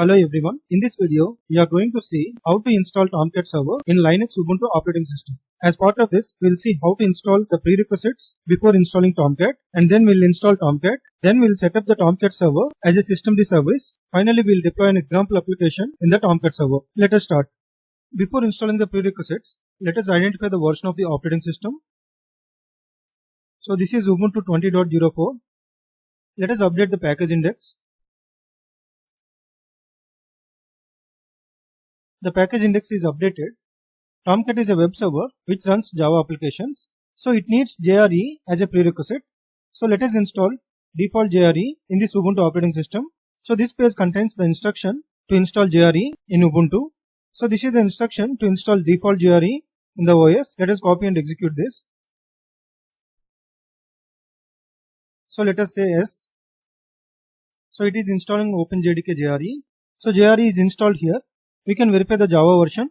Hello everyone, in this video we are going to see how to install Tomcat server in Linux Ubuntu Operating System. As part of this, we'll see how to install the prerequisites before installing Tomcat, and then we'll install Tomcat. Then we'll set up the Tomcat server as a systemd service. Finally, we'll deploy an example application in the Tomcat server. Let us start. Before installing the prerequisites, let us identify the version of the operating system. So this is Ubuntu 20.04. Let us update the package index. The package index is updated. Tomcat is a web server which runs Java applications, so it needs JRE as a prerequisite. So let us install default JRE in this Ubuntu operating system. So this page contains the instruction to install JRE in Ubuntu. So this is the instruction to install default JRE in the OS. Let us copy and execute this. So let us say yes. So it is installing OpenJDK JRE. So JRE is installed here. We can verify the Java version.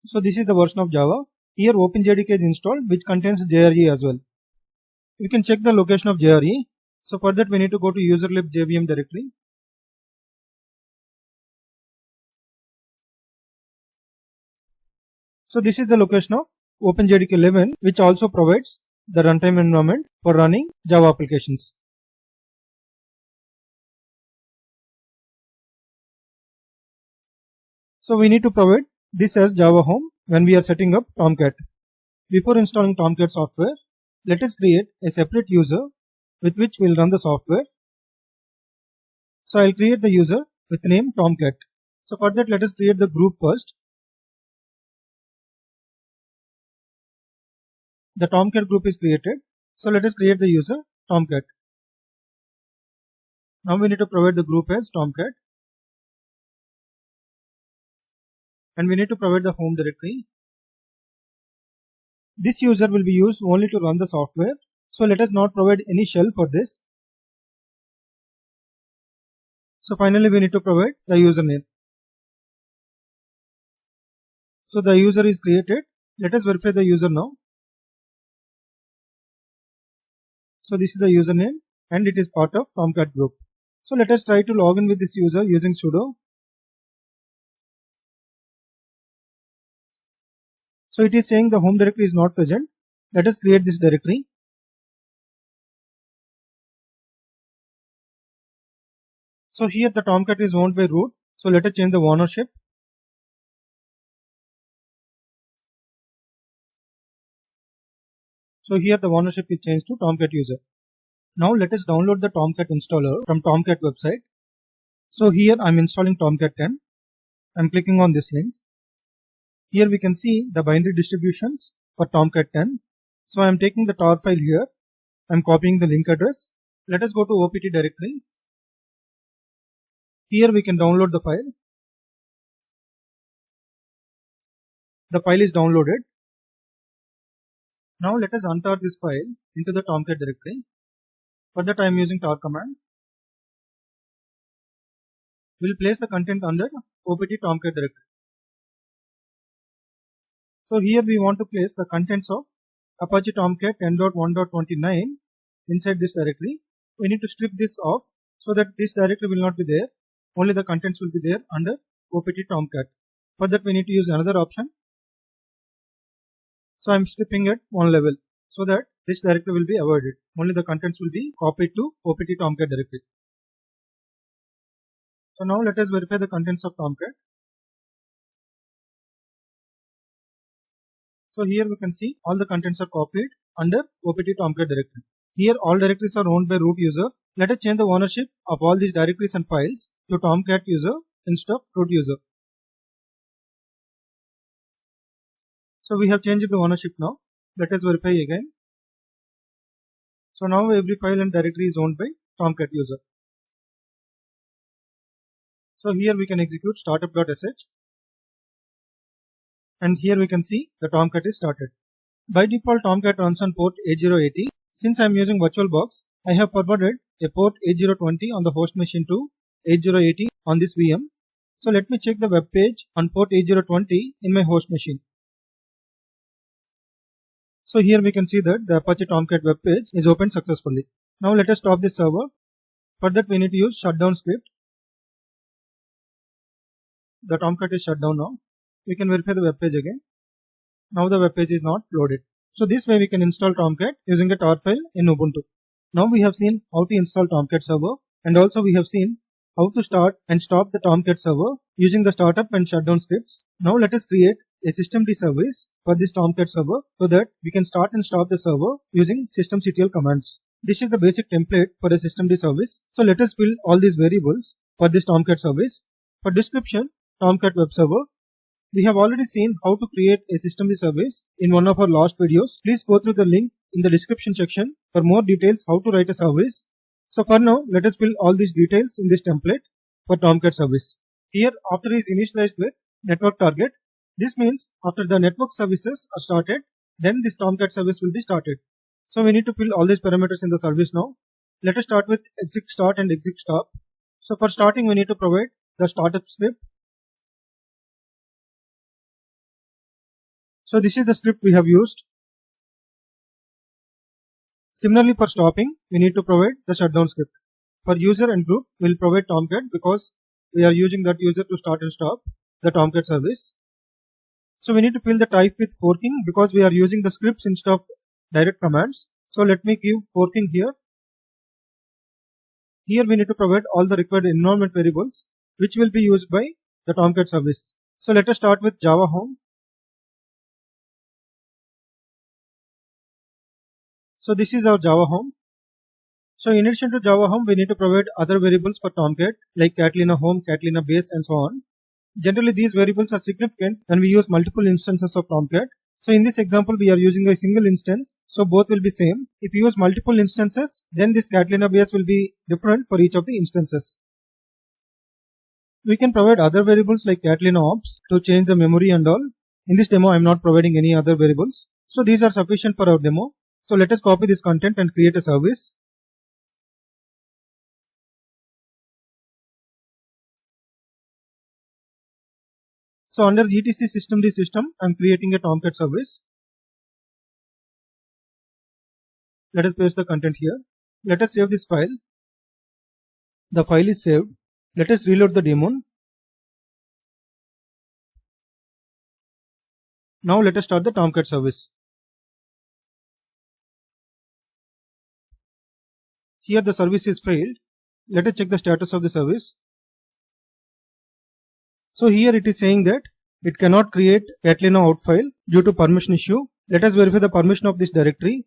So this is the version of Java. Here OpenJDK is installed, which contains JRE as well. We can check the location of JRE. So for that we need to go to userlib jvm directory. So this is the location of OpenJDK 11, which also provides the runtime environment for running Java applications. So we need to provide this as Java home when we are setting up Tomcat. Before installing Tomcat software, let us create a separate user with which we will run the software. So I will create the user with the name Tomcat. So for that, let us create the group first. The Tomcat group is created. So let us create the user Tomcat. Now we need to provide the group as Tomcat. And we need to provide the home directory. This user will be used only to run the software. So let us not provide any shell for this. So finally we need to provide the username. So the user is created. Let us verify the user now. So this is the username and it is part of Tomcat group. So let us try to log in with this user using sudo. So it is saying the home directory is not present. Let us create this directory. So here the Tomcat is owned by root. So let us change the ownership. So here the ownership is changed to Tomcat user. Now let us download the Tomcat installer from Tomcat website. So here I am installing Tomcat 10. I am clicking on this link. Here we can see the binary distributions for Tomcat 10. So I am taking the tar file here. I am copying the link address. Let us go to opt directory. Here we can download the file. The file is downloaded. Now let us untar this file into the Tomcat directory. For that I am using tar command. We will place the content under opt Tomcat directory. So here we want to place the contents of Apache Tomcat 10.1.29 inside this directory. We need to strip this off so that this directory will not be there. Only the contents will be there under opt Tomcat. For that we need to use another option. So I am stripping at one level so that this directory will be avoided. Only the contents will be copied to opt Tomcat directory. So now let us verify the contents of Tomcat. So here we can see all the contents are copied under opt Tomcat directory. Here all directories are owned by root user. Let us change the ownership of all these directories and files to Tomcat user instead of root user. So we have changed the ownership now. Let us verify again. So now every file and directory is owned by Tomcat user. So here we can execute startup.sh. And here we can see the Tomcat is started. By default Tomcat runs on port 8080. Since I am using VirtualBox, I have forwarded a port 8020 on the host machine to 8080 on this VM. So let me check the web page on port 8020 in my host machine. So here we can see that the Apache Tomcat web page is opened successfully. Now let us stop this server. For that we need to use shutdown script. the Tomcat is shut down now. We can verify the web page again. Now the web page is not loaded. So this way we can install Tomcat using a tar file in Ubuntu. Now we have seen how to install Tomcat server, and also we have seen how to start and stop the Tomcat server using the startup and shutdown scripts. Now let us create a systemd service for this Tomcat server so that we can start and stop the server using systemctl commands. This is the basic template for a systemd service. So let us fill all these variables for this Tomcat service. For description, Tomcat web server. We have already seen how to create a systemd service in one of our last videos. Please go through the link in the description section for more details how to write a service. So for now, let us fill all these details in this template for Tomcat service. Here, after is initialized with network target. This means after the network services are started, then this Tomcat service will be started. So we need to fill all these parameters in the service now. Let us start with exec start and exec stop. So for starting, we need to provide the startup script. So this is the script we have used. Similarly, for stopping, we need to provide the shutdown script. For user and group, we will provide Tomcat because we are using that user to start and stop the Tomcat service. So we need to fill the type with forking because we are using the scripts instead of direct commands. So let me give forking here. Here we need to provide all the required environment variables which will be used by the Tomcat service. So let us start with Java home. So this is our Java home. So in addition to Java home, we need to provide other variables for Tomcat like Catalina home, Catalina base and so on. Generally these variables are significant when we use multiple instances of Tomcat. So in this example we are using a single instance, so both will be same. If you use multiple instances, then this Catalina base will be different for each of the instances. We can provide other variables like Catalina ops to change the memory and all. In this demo I am not providing any other variables. So these are sufficient for our demo. So let us copy this content and create a service. So under etc systemd system, I am creating a Tomcat service. Let us paste the content here. Let us save this file. The file is saved. Let us reload the daemon. Now let us start the Tomcat service. Here the service is failed. Let us check the status of the service. So here it is saying that it cannot create Catalina out file due to permission issue. Let us verify the permission of this directory.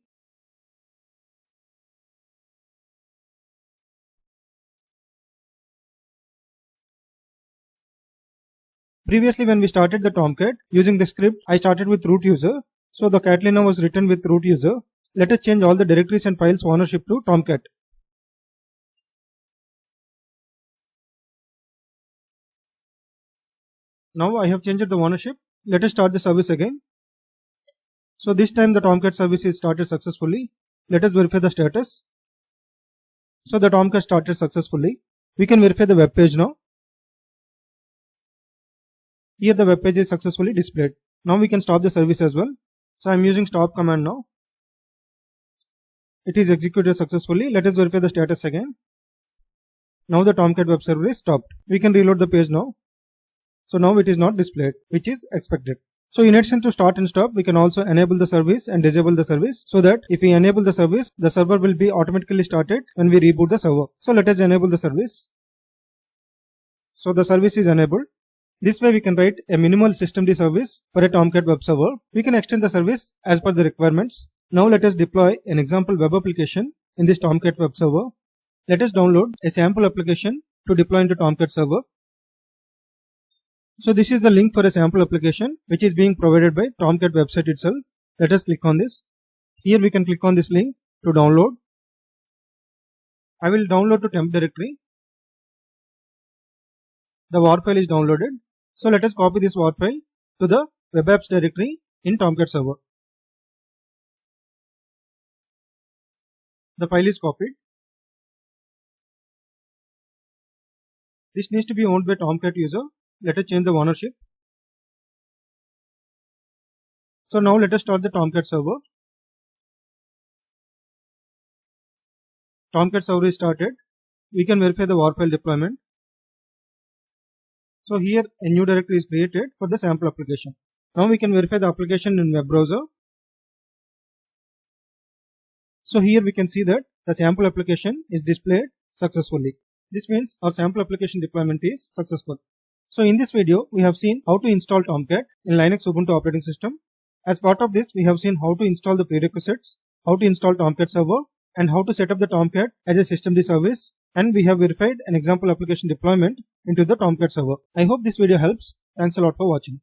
Previously when we started the Tomcat using the script, I started with root user. So the Catalina was written with root user. Let us change all the directories and files ownership to Tomcat. Now I have changed the ownership. Let us start the service again. So this time the Tomcat service is started successfully. Let us verify the status. So the Tomcat started successfully. We can verify the web page now. Here the web page is successfully displayed. Now we can stop the service as well. So I am using stop command now. It is executed successfully. Let us verify the status again. Now the Tomcat web server is stopped. We can reload the page now. So now it is not displayed, which is expected. So in addition to start and stop, we can also enable the service and disable the service so that if we enable the service, the server will be automatically started when we reboot the server. So let us enable the service. So the service is enabled. This way we can write a minimal systemd service for a Tomcat web server. We can extend the service as per the requirements. Now let us deploy an example web application in this Tomcat web server. Let us download a sample application to deploy into Tomcat server. So this is the link for a sample application which is being provided by Tomcat website itself. Let us click on this. Here we can click on this link to download. I will download to temp directory. The WAR file is downloaded. So let us copy this WAR file to the web apps directory in Tomcat server. The file is copied. This needs to be owned by Tomcat user. Let us change the ownership. So now let us start the Tomcat server. Tomcat server is started. We can verify the WAR file deployment. So here a new directory is created for the sample application. Now we can verify the application in web browser. So here we can see that the sample application is displayed successfully. This means our sample application deployment is successful. So in this video, we have seen how to install Tomcat in Linux Ubuntu Operating System. As part of this, we have seen how to install the prerequisites, how to install Tomcat server, and how to set up the Tomcat as a systemd service. And we have verified an example application deployment into the Tomcat server. I hope this video helps. Thanks a lot for watching.